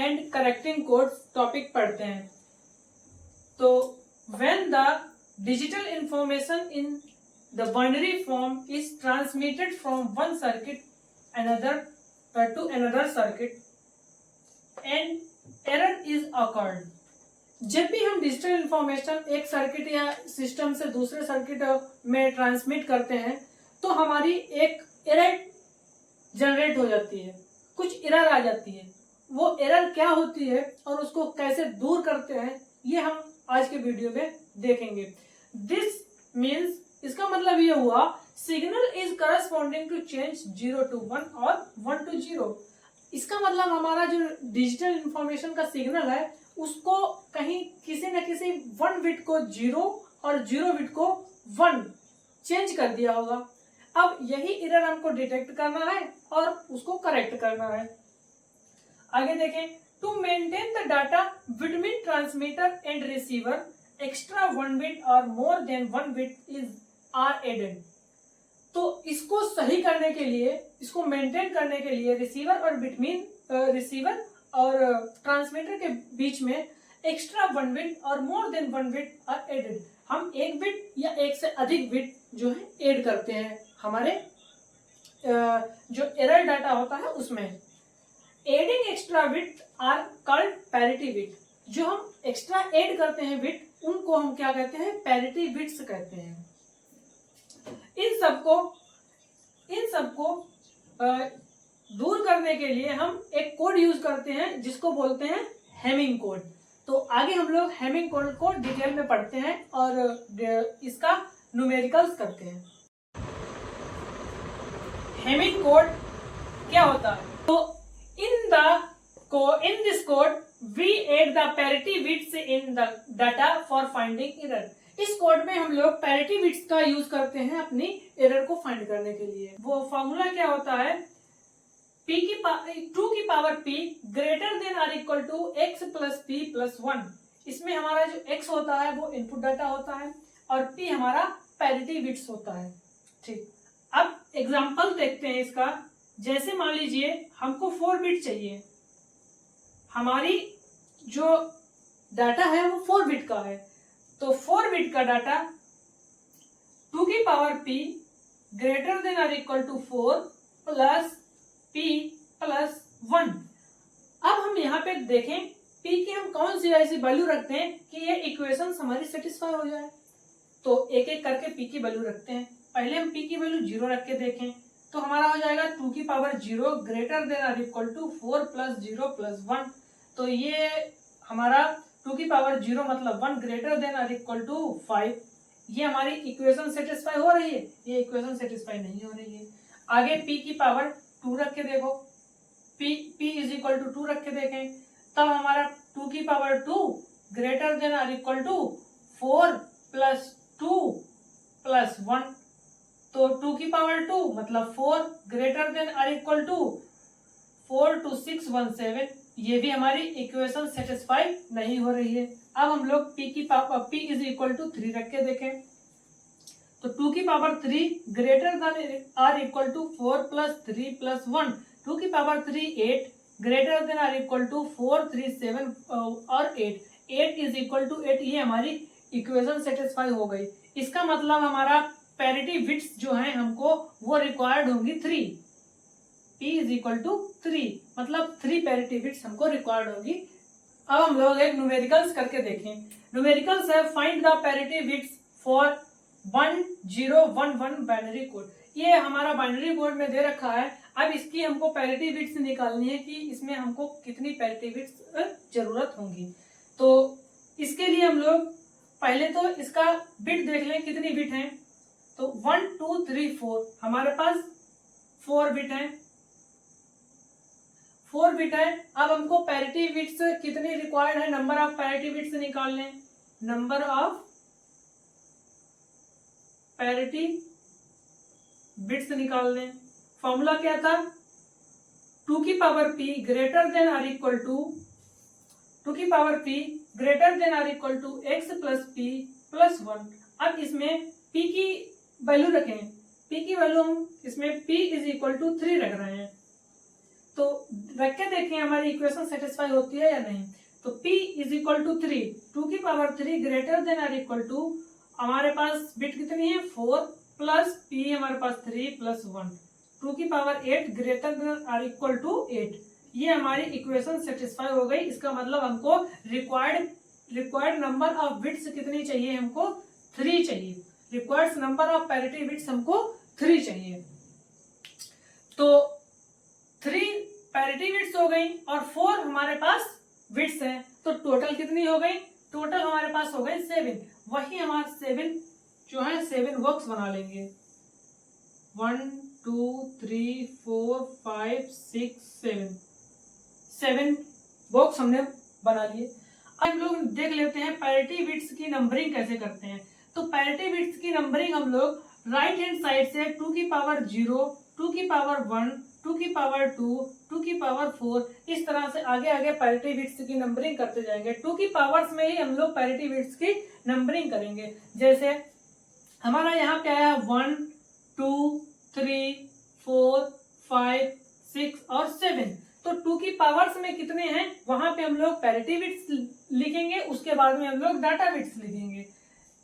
And correcting codes topic पढ़ते हैं। तो when the digital information in the binary form is transmitted from one circuit to another circuit and error is occurred। जब भी हम digital information एक circuit या system से दूसरे सर्किट में ट्रांसमिट करते हैं तो हमारी एक एरर जनरेट हो जाती है, कुछ एरर आ जाती है। वो एरर क्या होती है और उसको कैसे दूर करते हैं ये हम आज के वीडियो में देखेंगे। दिस मीन्स, इसका मतलब ये हुआ signal is corresponding to change 0 to 1 और 1 to 0। इसका मतलब हमारा जो डिजिटल इंफॉर्मेशन का सिग्नल है उसको कहीं किसी न किसी 1 बिट को 0 और 0 बिट को 1 चेंज कर दिया होगा। अब यही एरर हमको डिटेक्ट करना है और उसको करेक्ट करना है। आगे देखें, to maintain the data between transmitter and receiver extra 1 bit और more than 1 bit is are added. तो इसको सही करने के लिए, इसको मेंटेन करने के लिए रिसीवर और बिटवीन रिसीवर और ट्रांसमीटर के बीच में एक्स्ट्रा 1 बिट और more than 1 bit are added. हम एक बिट या एक से अधिक बिट जो है ऐड करते हैं हमारे जो एरर डाटा होता है उसमें। Adding extra bit are called parity bit. जो हम एक्स्ट्रा ऐड करते हैं बिट उनको हम क्या कहते हैं, पैरिटी बिट्स कहते हैं। इन सबको दूर करने के लिए हम एक कोड यूज करते हैं जिसको बोलते हैं हेमिंग कोड। तो आगे हम लोग हेमिंग कोड को डिटेल में पढ़ते हैं और इसका न्यूमेरिकल्स करते हैं। हेमिंग कोड क्या होता है? तो in this code we add the parity bits in the data for finding error। इस कोड में हम लोग पैरिटी बिट्स का यूज करते हैं अपनी एरर को फाइंड करने के लिए। वो फॉर्मूला क्या होता है, टू की power p greater than or equal to x plus p plus 1। इसमें हमारा जो x होता है वो इनपुट डाटा होता है और p हमारा पैरिटी बिट्स होता है। ठीक, अब एग्जांपल देखते हैं इसका। जैसे मान लीजिए हमको 4 बिट चाहिए, हमारी जो डाटा है वो 4 बिट का है। तो 4 बिट का डाटा 2 की power p greater than or equal to 4 plus p plus 1। अब हम यहाँ पे देखें p की हम कौन सी ऐसी वैल्यू रखते हैं कि ये इक्वेशन हमारी सेटिस्फाई हो जाए। तो एक एक करके p की वैल्यू रखते हैं। पहले हम p की वैल्यू 0 रख के देखें तो हमारा हो जाएगा 2 की power 0 greater than or equal to 4 plus 0 plus 1। तो ये हमारा 2 की पावर 0 मतलब 1 greater than or equal to 5। ये हमारी इक्वेशन सेटिस्फाई हो रही है, ये इक्वेशन सेटिस्फाई नहीं हो रही है। आगे p की पावर 2 रख के देखो, p इज इक्वल टू 2 रख के देखें, तब हमारा 2 की power 2 greater than or equal to 4 plus 2 plus 1। तो 2 की पावर 2 मतलब 4 greater than or equal to 4 to 6 17। ये भी हमारी इक्वेशन सेटिस्फाई नहीं हो रही है। अब हम लोग p इज इक्वल टू 3 रख के देखें तो 2 की power 3 greater than or equal to 4 plus 3 plus 1। 2 की power 3 8 greater than or equal to 4 3 7 और 8 इज इक्वल टू 8। ये हमारी इक्वेशन सेटिस्फाई हो गई। इसका मतलब हमारा पैरिटी बिट्स जो है हमको वो रिक्वायर्ड होंगी 3। p इज इक्वल टू 3 मतलब 3 पैरिटी बिट्स हमको रिक्वायर्ड होगी। अब हम लोग एक न्यूमेरिकल्स करके देखें। न्यूमेरिकल्स है find the parity bits for 1011 binary code. ये हमारा बाइनरी कोड में दे रखा है। अब इसकी हमको पैरिटी बिट्स निकालनी है कि इसमें हमको कितनी पैरिटी बिट्स जरूरत होंगी। तो इसके लिए हम लोग पहले तो इसका बिट देख लें कितनी बिट है। तो 1 2 3 4 हमारे पास 4 बिट है, 4 बिट है। अब हमको पैरिटी बिट्स कितनी रिक्वायर्ड है, नंबर ऑफ पैरिटी बिट्स निकाल लें। नंबर ऑफ पैरिटी बिट्स निकाल लें। फॉर्मूला क्या था, 2 की power p greater than or equal to 2 की power p greater than or equal to x plus p plus 1। अब इसमें p की वैल्यू रखें। p की वैल्यू हम इसमें p इज इक्वल टू 3 रख रहे हैं। तो रख के देखें हमारी इक्वेशन सेटिस्फाई होती है या नहीं। तो p इज इक्वल टू 3, 2 की power 3 greater than or equal to, हमारे पास बिट कितनी है 4 प्लस p हमारे पास 3 प्लस 1, 2 की power 8 greater than or equal to 8। ये हमारी इक्वेशन सेटिस्फाई हो गई। इसका मतलब हमको रिक्वायर्ड नंबर ऑफ बिट्स कितनी चाहिए, हमको 3 चाहिए। Required number of parity bits हमको 3 चाहिए। तो 3 पैरिटी बिट्स हो गई और 4 हमारे पास बिट्स हैं, तो टोटल कितनी हो गई, टोटल हमारे पास हो गई 7। वही हमारे 7 जो है 7 बॉक्स बना लेंगे। 1 2 3 4 5 6 7 बॉक्स हमने बना लिए। अब हम लोग देख लेते हैं पैरिटी बिट्स की नंबरिंग कैसे करते हैं। तो पैरिटी बिट्स की नंबरिंग हम लोग राइट हैंड साइड से 2 की पावर 0, 2 की पावर 1, 2 की पावर 2, 2 की पावर 4, इस तरह से आगे आगे पैरिटी बिट्स की नंबरिंग करते जाएंगे। 2 की पावर्स में ही हम लोग पैरिटी बिट्स की नंबरिंग करेंगे। जैसे हमारा यहाँ पे आया 1 2 3 4 5 6 और 7। तो 2 की पावर्स में कितने हैं वहां पे हम लोग पैरिटी बिट्स लिखेंगे, उसके बाद में हम लोग डाटा बिट्स लिखेंगे।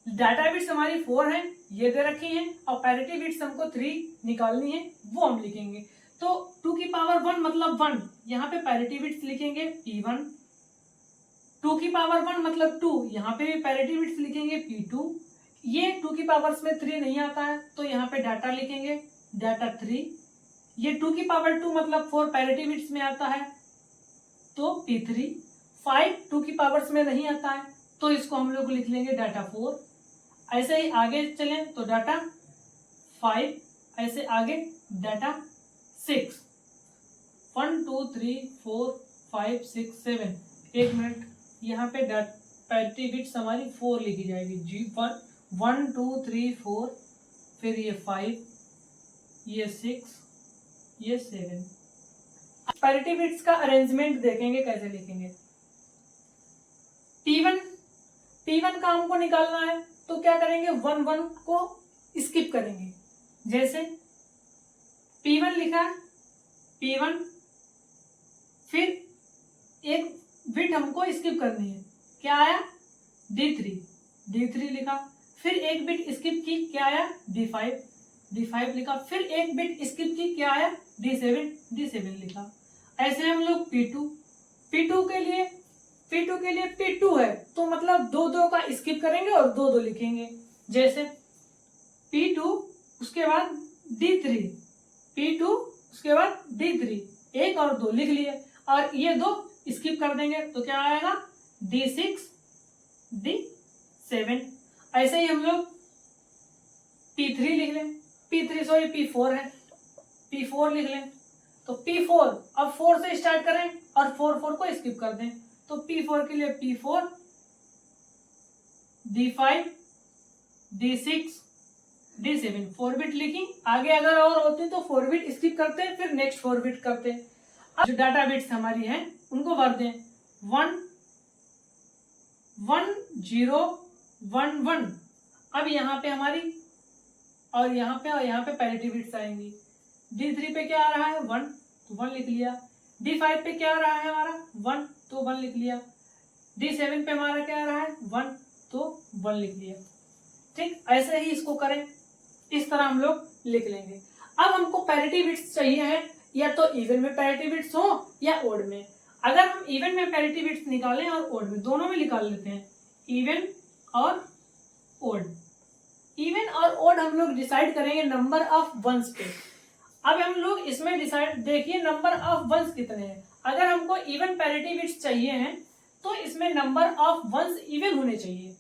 डाटा बिट्स हमारी 4 हैं, ये दे रखी हैं, और पैरिटी बिट्स हमको 3 निकालनी है, वो हम लिखेंगे। तो 2 की पावर 1 मतलब 1, यहाँ पे पैरिटी बिट्स लिखेंगे P1। 2 की पावर 1 मतलब 2, यहाँ पे भी पैरिटी बिट्स लिखेंगे P2। ये 2 की पावर्स में 3 नहीं आता है, तो यहाँ पे डाटा लिखेंगे डाटा 3। ये 2 की पावर 2 मतलब 4 पैरिटी बिट्स में आता है, तो P3। 5 2 की पावर्स में नहीं आता है, तो इसको हम लोग लिख लेंगे डाटा 4। ऐसे ही आगे चलें तो डाटा 5, ऐसे आगे डाटा 6। 1 2 3 4 5 6 7। एक मिनट, यहाँ पे पैरिटी बिट्स हमारी 4 लिखी जाएगी। जी 1 2 3 4, फिर ये 5, ये 6, ये 7। पैरिटी बिट्स का अरेंजमेंट देखेंगे कैसे लिखेंगे। P1 का हमको निकालना है, तो क्या करेंगे 1 1 को स्किप करेंगे। जैसे P1 लिखा है, P1, फिर एक बिट हमको स्किप करनी है, क्या आया D3 लिखा, फिर एक बिट स्किप की, क्या आया D5 लिखा, फिर एक बिट स्किप की, क्या आया D7 लिखा। ऐसे हम लोग P2 के लिए P2 है, तो मतलब 2 2 का स्किप करेंगे और 2 2 लिखेंगे। जैसे P2 उसके बाद D3, P2 उसके बाद D3, 1 और 2 लिख लिए, और ये 2 स्किप कर देंगे, तो क्या आएगा D6 D7। ऐसे ही हम लोग P3 लिख लें, P4 है, P4 लिख लें। तो P4, अब 4 से स्टार्ट करें और 4 को स्किप कर दें, तो P4 के लिए P4 D5 D6 D7, 4 bit लिखी। आगे अगर और होती तो 4 बिट स्किप करते हैं, फिर नेक्स्ट 4 बिट करते हैं। अब जो डाटा बिट्स हमारी हैं उनको भर दें। 1 1 0 1 1। अब यहाँ पे हमारी और यहाँ पे पैरिटी बिट्स आएंगी। D3 पे क्या आ रहा है 1, तो 1 लिख लिया। D5 पे क्या आ रहा है हमारा 1, तो 1 लिख लिया। D7 पे हमारा क्या आ रहा है 1, तो 1 लिख लिया। ठीक, ऐसे ही इसको करें, इस तरह हम लोग लिख लेंगे। अब हमको पैरिटी बिट्स चाहिए है, या तो इवन में पैरिटी बिट्स हो या ओड में। अगर हम इवन में पैरिटी बिट्स निकालें और ओड में, दोनों में निकाल लेते हैं, इवन और ओड। इवन और ओड हम लोग डिसाइड करेंगे नंबर ऑफ वंस पे। अब हम लोग इसमें डिसाइड देखिए नंबर ऑफ वंस कितने हैं। अगर हमको इवन पैरिटी बिट्स चाहिए हैं, तो इसमें नंबर ऑफ वंस इवन होने चाहिए।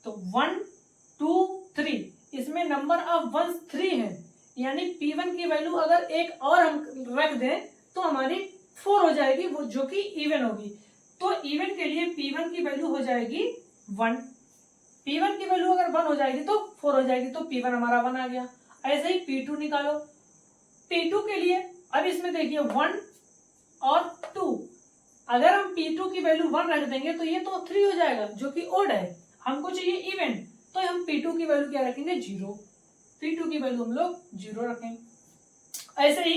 तो 1 2 3, इसमें नंबर ऑफ वंस 3 है, यानी P1 की वैल्यू अगर एक और हम रख दें तो हमारी 4 हो जाएगी, वो जो कि इवन होगी। तो इवन के लिए P1 की वैल्यू हो जाएगी 1। P1 की वैल्यू अगर 1 हो जाएगी तो 4 हो जाएगी, तो P1 हमारा 1 आ गया। ऐसे ही P2 निकालो। P2 के लिए अब इसमें देखिए 1 और 2, अगर हम P2 की वैल्यू 1 रख देंगे तो ये तो 3 हो जाएगा, जो कि ओड है। हमको चाहिए इवन, तो हम P2 की वैल्यू क्या रखेंगे 0। P2 की वैल्यू हम लोग 0 रखेंगे। ऐसे ही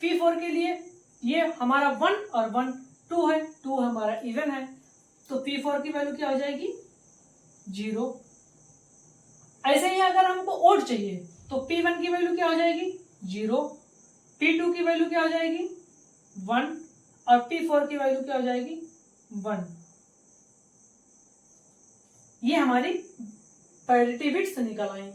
P4 के लिए ये हमारा 1 और 1 2 है, 2 हमारा इवन है, तो P4 की वैल्यू क्या हो जाएगी 0। ऐसे ही अगर हमको ओड चाहिए तो P1 की वैल्यू क्या हो जाएगी 0, P2 की वैल्यू क्या हो जाएगी 1 और P4 की वैल्यू क्या हो जाएगी 1। ये हमारी पैरिटी बिट्स निकल आई।